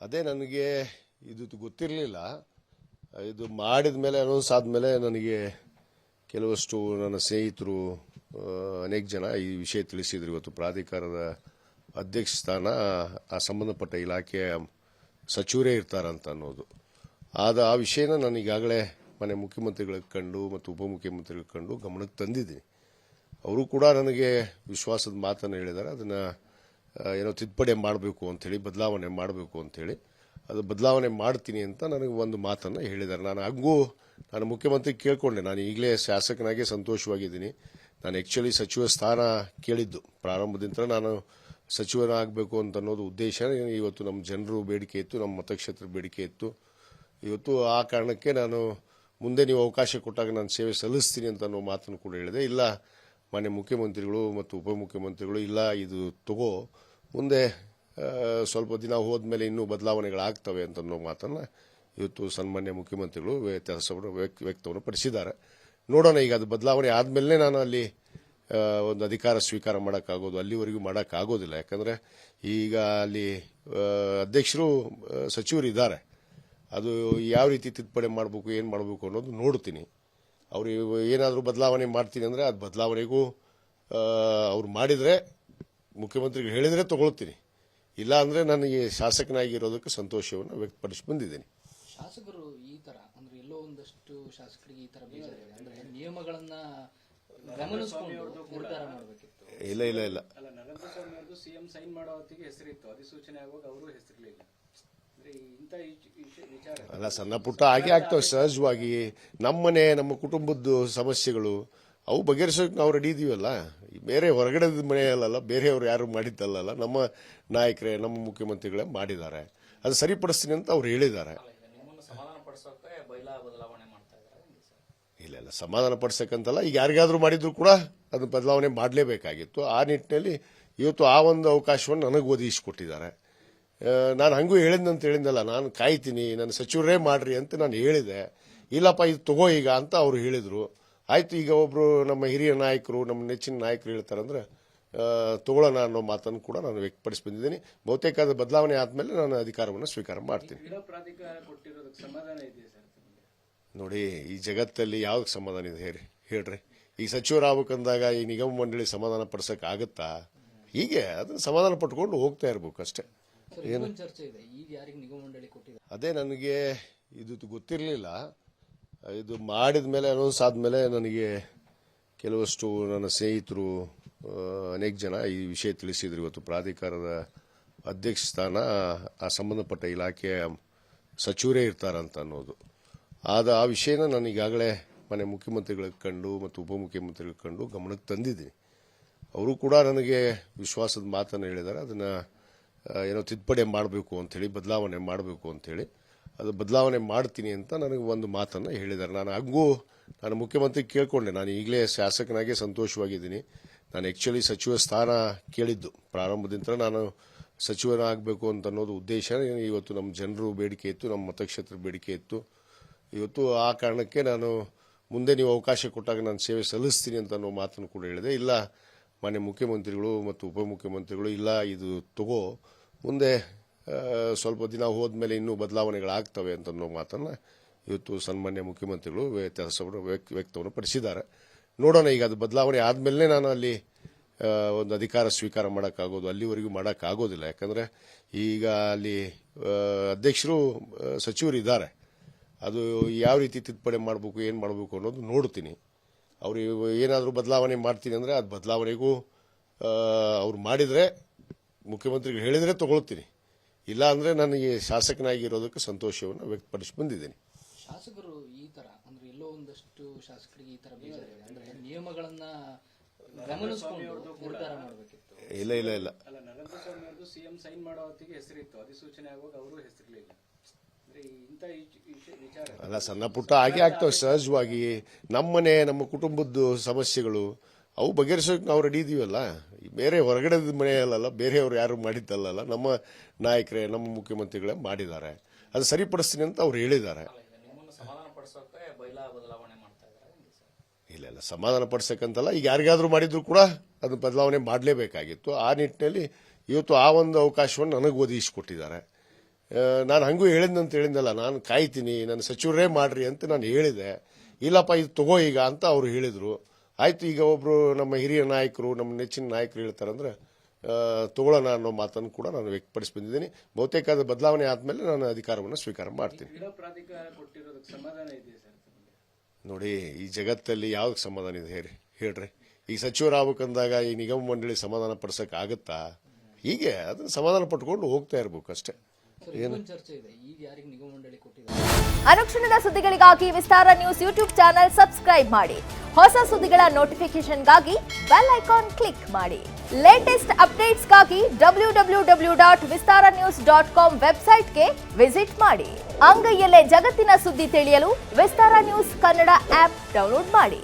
ಅದೇ ನನಗೆ ಇದು ಗೊತ್ತಿರಲಿಲ್ಲ. ಇದು ಮಾಡಿದ ಮೇಲೆ ಅನೌನ್ಸ್ ಆದಮೇಲೆ ನನಗೆ ಕೆಲವಷ್ಟು ನನ್ನ ಸ್ನೇಹಿತರು ಅನೇಕ ಜನ ಈ ವಿಷಯ ತಿಳಿಸಿದ್ರು. ಇವತ್ತು ಪ್ರಾಧಿಕಾರದ ಅಧ್ಯಕ್ಷ ಸ್ಥಾನ ಆ ಸಂಬಂಧಪಟ್ಟ ಇಲಾಖೆಯ ಸಚಿವರೇ ಇರ್ತಾರಂತ ಅನ್ನೋದು. ಆ ವಿಷಯನ ನಾನು ಈಗಾಗಲೇ ಮನೆ ಮುಖ್ಯಮಂತ್ರಿಗಳಿಗೆ ಕಂಡು ಮತ್ತು ಉಪಮುಖ್ಯಮಂತ್ರಿಗಳಿಗೆ ಕಂಡು ಗಮನಕ್ಕೆ ತಂದಿದ್ದೀನಿ. ಅವರು ಕೂಡ ನನಗೆ ವಿಶ್ವಾಸದ ಮಾತನ್ನು ಹೇಳಿದ್ದಾರೆ. ಅದನ್ನು ಏನೋ ತಿದ್ದುಪಡಿ ಮಾಡಬೇಕು ಅಂಥೇಳಿ, ಬದಲಾವಣೆ ಮಾಡಬೇಕು ಅಂಥೇಳಿ, ಅದು ಬದಲಾವಣೆ ಮಾಡ್ತೀನಿ ಅಂತ ನನಗೆ ಒಂದು ಮಾತನ್ನು ಹೇಳಿದ್ದಾರೆ. ನಾನು ಮುಖ್ಯಮಂತ್ರಿ ಕೇಳ್ಕೊಂಡೆ. ನಾನು ಈಗಲೇ ಶಾಸಕನಾಗಿ ಸಂತೋಷವಾಗಿದ್ದೀನಿ. ನಾನು ಆ್ಯಕ್ಚುಲಿ ಸಚಿವ ಸ್ಥಾನ ಕೇಳಿದ್ದು ಪ್ರಾರಂಭದಿಂದ. ನಾನು ಸಚಿವನಾಗಬೇಕು ಅಂತ ಅನ್ನೋದು ಉದ್ದೇಶ. ಇವತ್ತು ನಮ್ಮ ಜನರು ಬೇಡಿಕೆ ಇತ್ತು, ನಮ್ಮ ಮತಕ್ಷೇತ್ರ ಬೇಡಿಕೆ ಇತ್ತು. ಇವತ್ತು ಆ ಕಾರಣಕ್ಕೆ ನಾನು ಮುಂದೆ ನೀವು ಅವಕಾಶ ಕೊಟ್ಟಾಗ ನಾನು ಸೇವೆ ಸಲ್ಲಿಸ್ತೀನಿ ಅಂತ ಅನ್ನೋ ಮಾತನ್ನು ಕೂಡ ಹೇಳಿದೆ. ಇಲ್ಲ, ಮಾನ್ಯ ಮುಖ್ಯಮಂತ್ರಿಗಳು ಮತ್ತು ಉಪಮುಖ್ಯಮಂತ್ರಿಗಳು ಇಲ್ಲ ಇದು ತಗೋ, ಮುಂದೆ ಸ್ವಲ್ಪ ದಿನ ಹೋದ್ಮೇಲೆ ಇನ್ನೂ ಬದಲಾವಣೆಗಳಾಗ್ತವೆ ಅಂತ ಅನ್ನೋ ಮಾತನ್ನು ಇವತ್ತು ಸನ್ಮಾನ್ಯ ಮುಖ್ಯಮಂತ್ರಿಗಳು ವ್ಯಕ್ತವನ್ನು ಪಡಿಸಿದ್ದಾರೆ. ನೋಡೋಣ, ಈಗ ಅದು ಬದಲಾವಣೆ ಆದಮೇಲೆ ನಾನು ಅಲ್ಲಿ ಒಂದು ಅಧಿಕಾರ ಸ್ವೀಕಾರ ಮಾಡೋಕ್ಕಾಗೋದು. ಅಲ್ಲಿವರೆಗೂ ಮಾಡೋಕ್ಕಾಗೋದಿಲ್ಲ. ಯಾಕಂದರೆ ಈಗ ಅಲ್ಲಿ ಅಧ್ಯಕ್ಷರು ಸಚಿವರು ಇದ್ದಾರೆ. ಅದು ಯಾವ ರೀತಿ ತಿದ್ದುಪಡಿ ಮಾಡಬೇಕು, ಏನು ಮಾಡಬೇಕು ಅನ್ನೋದು ನೋಡ್ತೀನಿ. ಅವರು ಏನಾದರೂ ಬದಲಾವಣೆ ಮಾಡ್ತೀನಿ ಅಂದರೆ ಅದು ಬದಲಾವಣೆಗೂ ಅವ್ರು ಮಾಡಿದರೆ, ಮುಖ್ಯಮಂತ್ರಿಗಳು ಹೇಳಿದರೆ ತಗೊಳ್ತೀನಿ. ಇಲ್ಲ ಅಂದರೆ ನನಗೆ ಶಾಸಕನಾಗಿರೋದಕ್ಕೆ ಸಂತೋಷವನ್ನು ವ್ಯಕ್ತಪಡಿಸಿ ಬಂದಿದ್ದೀನಿ. ಶಾಸಕರು ಈ ತರ ಅಂದ್ರೆ ಎಲ್ಲೋ ಒಂದಷ್ಟು ಶಾಸಕರಿಗೆ ಈ ತರ ಬೇಜಾರಿದೆ. ಅಂದ್ರೆ ನಿಯಮಗಳನ್ನ ಗಮನಿಸಿಕೊಂಡು ನಿರ್ಧಾರ ಮಾಡಬೇಕಿತ್ತು. ಇಲ್ಲ ಇಲ್ಲ ಇಲ್ಲ ಅಲ್ಲ, ನರೇಂದ್ರ ಸ್ವಾಮಿ ಅವ್ರದ್ದು ಸಿಎಂ ಸೈನ್ ಮಾಡೋ ಹೊತ್ತಿಗೆ ಹೆಸರಿತ್ತು, ಅಧಿಸೂಚನೆ ಆಗುವಾಗ ಅವರು ಹೆಸರಿರಲಿಲ್ಲ. ಅಂದ್ರೆ ಇಂಥ ವಿಚಾರ ಅಲ್ಲ, ಸಣ್ಣ ಪುಟ್ಟ ಹಾಗೆ ಆಗ್ತವೆ ಸಹಜವಾಗಿ. ನಮ್ಮನೆ, ನಮ್ಮ ಕುಟುಂಬದ ಸಮಸ್ಯೆಗಳು ಅವು ಬಗೆಹರಿಸೋಕೆ ನಾವು ರೆಡಿ ಇದೀವಲ್ಲ. ಬೇರೆ ಹೊರಗಡೆ ಮನೆಯಲ್ಲ, ಬೇರೆಯವರು ಯಾರು ಮಾಡಿದ್ದಲ್ಲ. ನಮ್ಮ ನಾಯಕರೇ, ನಮ್ಮ ಮುಖ್ಯಮಂತ್ರಿಗಳೇ ಮಾಡಿದ್ದಾರೆ. ಅದು ಸರಿಪಡಿಸ್ತೀನಿ ಅಂತ ಅವ್ರು ಹೇಳಿದ್ದಾರೆ. ಇಲ್ಲ ಇಲ್ಲ, ಸಮಾಧಾನ ಪಡಿಸಕ್ಕಂತಲ್ಲ. ಈಗ ಯಾರಿಗಾದ್ರೂ ಮಾಡಿದ್ರು ಕೂಡ ಅದನ್ನ ಬದಲಾವಣೆ ಮಾಡಲೇಬೇಕಾಗಿತ್ತು. ಆ ನಿಟ್ಟಿನಲ್ಲಿ ಇವತ್ತು ಆ ಒಂದು ಅವಕಾಶವನ್ನು ನನಗೆ ಒದಗಿಸಿಕೊಟ್ಟಿದ್ದಾರೆ. ನಾನು ಹಂಗೂ ಹೇಳಿದ್ನಲ್ಲ, ನಾನು ಕಾಯ್ತೀನಿ, ನನ್ನ ಸಚಿವರೇ ಮಾಡ್ರಿ ಅಂತ ನಾನು ಹೇಳಿದೆ. ಇಲ್ಲಪ್ಪ ಇದು ತಗೋ ಈಗ ಅಂತ ಅವರು ಹೇಳಿದರು. ಆಯ್ತು, ಈಗ ಒಬ್ರು ನಮ್ಮ ಹಿರಿಯ ನಾಯಕರು, ನಮ್ಮ ನೆಚ್ಚಿನ ನಾಯಕರು ಹೇಳ್ತಾರಂದ್ರೆ ತಗೊಳ್ಳೋಣ ಅನ್ನೋ ಮಾತನ್ನು ಕೂಡ ನಾನು ವ್ಯಕ್ತಪಡಿಸಿ ಬಂದಿದ್ದೀನಿ. ಬಹುತೇಕ ಅದು ಬದಲಾವಣೆ ಆದಮೇಲೆ ನಾನು ಅಧಿಕಾರವನ್ನು ಸ್ವೀಕಾರ ಮಾಡ್ತೀನಿ. ನೋಡಿ, ಈ ಜಗತ್ತಲ್ಲಿ ಯಾವ್ದಕ್ಕೆ ಸಮಾಧಾನ ಇದೆ ಹೇಳ್ರಿ. ಈಗ ಸಚಿವರಾಗಬೇಕಂದಾಗ ಈ ನಿಗಮ ಮಂಡಳಿ ಸಮಾಧಾನ ಪಡಿಸಕ್ ಆಗುತ್ತಾ? ಹೀಗೆ ಅದನ್ನ ಸಮಾಧಾನ ಪಟ್ಕೊಂಡು ಹೋಗ್ತಾ ಇರ್ಬೇಕು ಅಷ್ಟೇ. ಏನು ಚರ್ಚೆ ಇದೆ, ಈಗ ಯಾರಿಗೆ ನಿಗಮ ಮಂಡಳಿ ಕೊಟ್ಟಿದೆ? ಅದೇ ನನಗೆ ಇದು ಗೊತ್ತಿರಲಿಲ್ಲ. ಇದು ಮಾಡಿದ ಮೇಲೆ ಅನೌನ್ಸ್ ಆದಮೇಲೆ ನನಗೆ ಕೆಲವಷ್ಟು ನನ್ನ ಸ್ನೇಹಿತರು ಅನೇಕ ಜನ ಈ ವಿಷಯ ತಿಳಿಸಿದ್ರು. ಇವತ್ತು ಪ್ರಾಧಿಕಾರದ ಅಧ್ಯಕ್ಷ ಸ್ಥಾನ ಆ ಸಂಬಂಧಪಟ್ಟ ಇಲಾಖೆಯ ಸಚಿವರೇ ಇರ್ತಾರಂತ ಅನ್ನೋದು. ಆ ವಿಷಯನ ನಾನು ಈಗಾಗಲೇ ಮನೆ ಮುಖ್ಯಮಂತ್ರಿಗಳಿಗೆ ಕಂಡು ಮತ್ತು ಉಪಮುಖ್ಯಮಂತ್ರಿಗಳಿಗೆ ಕಂಡು ಗಮನಕ್ಕೆ ತಂದಿದ್ದೀನಿ. ಅವರು ಕೂಡ ನನಗೆ ವಿಶ್ವಾಸದ ಮಾತನ್ನು ಹೇಳಿದ್ದಾರೆ. ಅದನ್ನು ಏನೋ ತಿದ್ದುಪಡಿ ಮಾಡಬೇಕು ಅಂಥೇಳಿ, ಬದಲಾವಣೆ ಮಾಡಬೇಕು ಅಂಥೇಳಿ, ಅದು ಬದಲಾವಣೆ ಮಾಡ್ತೀನಿ ಅಂತ ನನಗೆ ಒಂದು ಮಾತನ್ನು ಹೇಳಿದ್ದಾರೆ. ನಾನು ಮುಖ್ಯಮಂತ್ರಿ ಕೇಳ್ಕೊಂಡೆ. ನಾನು ಈಗಲೇ ಶಾಸಕನಾಗಿ ಸಂತೋಷವಾಗಿದ್ದೀನಿ. ನಾನು ಆ್ಯಕ್ಚುಲಿ ಸಚಿವ ಸ್ಥಾನ ಕೇಳಿದ್ದು ಪ್ರಾರಂಭದಿಂದ. ನಾನು ಸಚಿವನಾಗಬೇಕು ಅಂತ ಅನ್ನೋದು ಉದ್ದೇಶ. ಇವತ್ತು ನಮ್ಮ ಜನರು ಬೇಡಿಕೆ ಇತ್ತು, ನಮ್ಮ ಮತಕ್ಷೇತ್ರ ಬೇಡಿಕೆ ಇತ್ತು. ಇವತ್ತು ಆ ಕಾರಣಕ್ಕೆ ನಾನು ಮುಂದೆ ನೀವು ಅವಕಾಶ ಕೊಟ್ಟಾಗ ನಾನು ಸೇವೆ ಸಲ್ಲಿಸ್ತೀನಿ ಅಂತ ಅನ್ನೋ ಮಾತನ್ನು ಕೂಡ ಹೇಳಿದೆ. ಇಲ್ಲ, ಮಾನ್ಯ ಮುಖ್ಯಮಂತ್ರಿಗಳು ಮತ್ತು ಉಪಮುಖ್ಯಮಂತ್ರಿಗಳು ಇಲ್ಲ ಇದು ತಗೋ, ಮುಂದೆ ಸ್ವಲ್ಪ ದಿನ ಹೋದ್ಮೇಲೆ ಇನ್ನೂ ಬದಲಾವಣೆಗಳಾಗ್ತವೆ ಅಂತ ಅನ್ನೋ ಮಾತನ್ನು ಇವತ್ತು ಸನ್ಮಾನ್ಯ ಮುಖ್ಯಮಂತ್ರಿಗಳು ವ್ಯಕ್ತವನ್ನು ಪಡಿಸಿದ್ದಾರೆ. ನೋಡೋಣ, ಈಗ ಅದು ಬದಲಾವಣೆ ಆದಮೇಲೆ ನಾನು ಅಲ್ಲಿ ಒಂದು ಅಧಿಕಾರ ಸ್ವೀಕಾರ ಮಾಡೋಕ್ಕಾಗೋದು. ಅಲ್ಲಿವರೆಗೂ ಮಾಡೋಕ್ಕಾಗೋದಿಲ್ಲ. ಯಾಕಂದರೆ ಈಗ ಅಲ್ಲಿ ಅಧ್ಯಕ್ಷರು ಸಚಿವರು ಇದ್ದಾರೆ. ಅದು ಯಾವ ರೀತಿ ತಿದ್ದುಪಡಿ ಮಾಡಬೇಕು, ಏನು ಮಾಡಬೇಕು ಅನ್ನೋದು ನೋಡ್ತೀನಿ. ಅವರು ಏನಾದರೂ ಬದಲಾವಣೆ ಮಾಡ್ತೀನಿ ಅಂದರೆ ಅದು ಬದಲಾವಣೆಗೂ ಅವ್ರು ಮಾಡಿದರೆ, ಮುಖ್ಯಮಂತ್ರಿಗಳು ಹೇಳಿದರೆ ತಗೊಳ್ತೀನಿ. ಇಲ್ಲ ಅಂದರೆ ನನಗೆ ಶಾಸಕನಾಗಿರೋದಕ್ಕೆ ಸಂತೋಷವನ್ನು ವ್ಯಕ್ತಪಡಿಸಿ ಬಂದಿದ್ದೀನಿ. ಶಾಸಕರು ಈ ತರ ಅಂದ್ರೆ ಎಲ್ಲೋ ಒಂದಷ್ಟು ಶಾಸಕರಿಗೆ ಈ ತರ ಬೇಜಾರಿದೆ. ಅಂದ್ರೆ ನಿಯಮಗಳನ್ನ ಗಮನಿಸಿಕೊಂಡು ನಿರ್ಧಾರ ಮಾಡಬೇಕಿತ್ತು. ಇಲ್ಲ ಇಲ್ಲ ಇಲ್ಲ ಅಲ್ಲ, ನರೇಂದ್ರ ಸ್ವಾಮಿ ಅವ್ರದ್ದು ಸಿಎಂ ಸೈನ್ ಮಾಡೋ ಹೊತ್ತಿಗೆ ಹೆಸರಿತ್ತು, ಅಧಿಸೂಚನೆ ಆಗುವಾಗ ಅವರು ಹೆಸರಿರಲಿಲ್ಲ. ಅಂದ್ರೆ ಇಂಥ ವಿಚಾರ ಅಲ್ಲ, ಸಣ್ಣ ಪುಟ್ಟ ಹಾಗೆ ಆಗ್ತವೆ ಸಹಜವಾಗಿ. ನಮ್ಮನೆ, ನಮ್ಮ ಕುಟುಂಬದ ಸಮಸ್ಯೆಗಳು ಅವು ಬಗೆಹರಿಸೋಕೆ ನಾವು ರೆಡಿ ಇದೀವಲ್ಲ. ಬೇರೆ ಹೊರಗಡೆ ಮನೆಯಲ್ಲ, ಬೇರೆಯವರು ಯಾರು ಮಾಡಿದ್ದಲ್ಲ. ನಮ್ಮ ನಾಯಕರೇ, ನಮ್ಮ ಮುಖ್ಯಮಂತ್ರಿಗಳೇ ಮಾಡಿದ್ದಾರೆ. ಅದು ಸರಿಪಡಿಸ್ತೀನಿ ಅಂತ ಅವ್ರು ಹೇಳಿದ್ದಾರೆ. ಇಲ್ಲ ಇಲ್ಲ, ಸಮಾಧಾನ ಪಡಿಸಕ್ಕಂತಲ್ಲ. ಈಗ ಯಾರಿಗಾದ್ರೂ ಮಾಡಿದ್ರು ಕೂಡ ಅದನ್ನ ಬದಲಾವಣೆ ಮಾಡಲೇಬೇಕಾಗಿತ್ತು. ಆ ನಿಟ್ಟಿನಲ್ಲಿ ಇವತ್ತು ಆ ಒಂದು ಅವಕಾಶವನ್ನು ನನಗೆ ಒದಗಿಸಿಕೊಟ್ಟಿದ್ದಾರೆ. ನಾನು ಹಂಗೂ ಹೇಳಿದ್ನಂತ ಹೇಳಿದ್ನಲ್ಲ, ನಾನು ಕಾಯ್ತೀನಿ, ನನ್ನ ಸಚಿವರೇ ಮಾಡ್ರಿ ಅಂತ ನಾನು ಹೇಳಿದೆ. ಇಲ್ಲಪ್ಪ ಇದು ತಗೋ ಈಗ ಅಂತ ಅವರು ಹೇಳಿದ್ರು. ಆಯ್ತು, ಈಗ ಒಬ್ರು ನಮ್ಮ ಹಿರಿಯ ನಾಯಕರು, ನಮ್ಮ ನೆಚ್ಚಿನ ನಾಯಕರು ಹೇಳ್ತಾರಂದ್ರೆ ತಗೊಳ್ಳೋಣ ಅನ್ನೋ ಮಾತನ್ನು ಕೂಡ ನಾನು ವ್ಯಕ್ತಪಡಿಸಿ ಬಂದಿದ್ದೀನಿ. ಬಹುತೇಕ ಅದು ಬದಲಾವಣೆ ಆದ್ಮೇಲೆ ನಾನು ಅಧಿಕಾರವನ್ನು ಸ್ವೀಕಾರ ಮಾಡ್ತೀನಿ. ಕ್ರೀಡಾ ಪ್ರಾಧಿಕಾರ ಕೊಟ್ಟಿರೋದಕ್ಕೆ ಸಮಾಧಾನ ಇದೆಯಾ ಸರ್? ನೋಡಿ, ಈ ಜಗತ್ತಲ್ಲಿ ಯಾವ್ದಕ್ಕೆ ಸಮಾಧಾನ ಇದೆ ಹೇಳ್ರಿ? ಈಗ ಸಚಿವರಾಗಬೇಕಂದಾಗ ಈ ನಿಗಮ ಮಂಡಳಿ ಸಮಾಧಾನ ಪಡಿಸಕ್ ಆಗುತ್ತಾ? ಹೀಗೆ ಅದನ್ನ ಸಮಾಧಾನ ಪಟ್ಕೊಂಡು ಹೋಗ್ತಾ ಇರ್ಬೇಕು ಅಷ್ಟೇ. ಚರ್ಚೆ ಇದೆ, ಈಗ ಯಾರಿಗೆ ನಿಗಮ ಮಂಡಳಿ ಕೊಟ್ಟಿದ್ದಾರೆ? ಅನುಕ್ಷಣದ ಸುದ್ದಿಗಳಿಗಾಗಿ ವಿಸ್ತಾರ ನ್ಯೂಸ್ ಯೂಟ್ಯೂಬ್ ಚಾನೆಲ್ ಸಬ್ಸ್ಕ್ರೈಬ್ ಮಾಡಿ. ಹೊಸ ಸುದ್ದಿಗಳ ನೋಟಿಫಿಕೇಶನ್ಗಾಗಿ ಬೆಲ್ ಐಕಾನ್ ಕ್ಲಿಕ್ ಮಾಡಿ. ಲೇಟೆಸ್ಟ್ ಅಪ್ಡೇಟ್ಸ್ಗಾಗಿ www.vistaranews.com ವೆಬ್ಸೈಟ್ಗೆ ವಿಸಿಟ್ ಮಾಡಿ. ಅಂಗೈಯಲ್ಲೇ ಜಗತ್ತಿನ ಸುದ್ದಿ ತಿಳಿಯಲು ವಿಸ್ತಾರ ನ್ಯೂಸ್ ಕನ್ನಡ ಆಪ್ ಡೌನ್ಲೋಡ್ ಮಾಡಿ.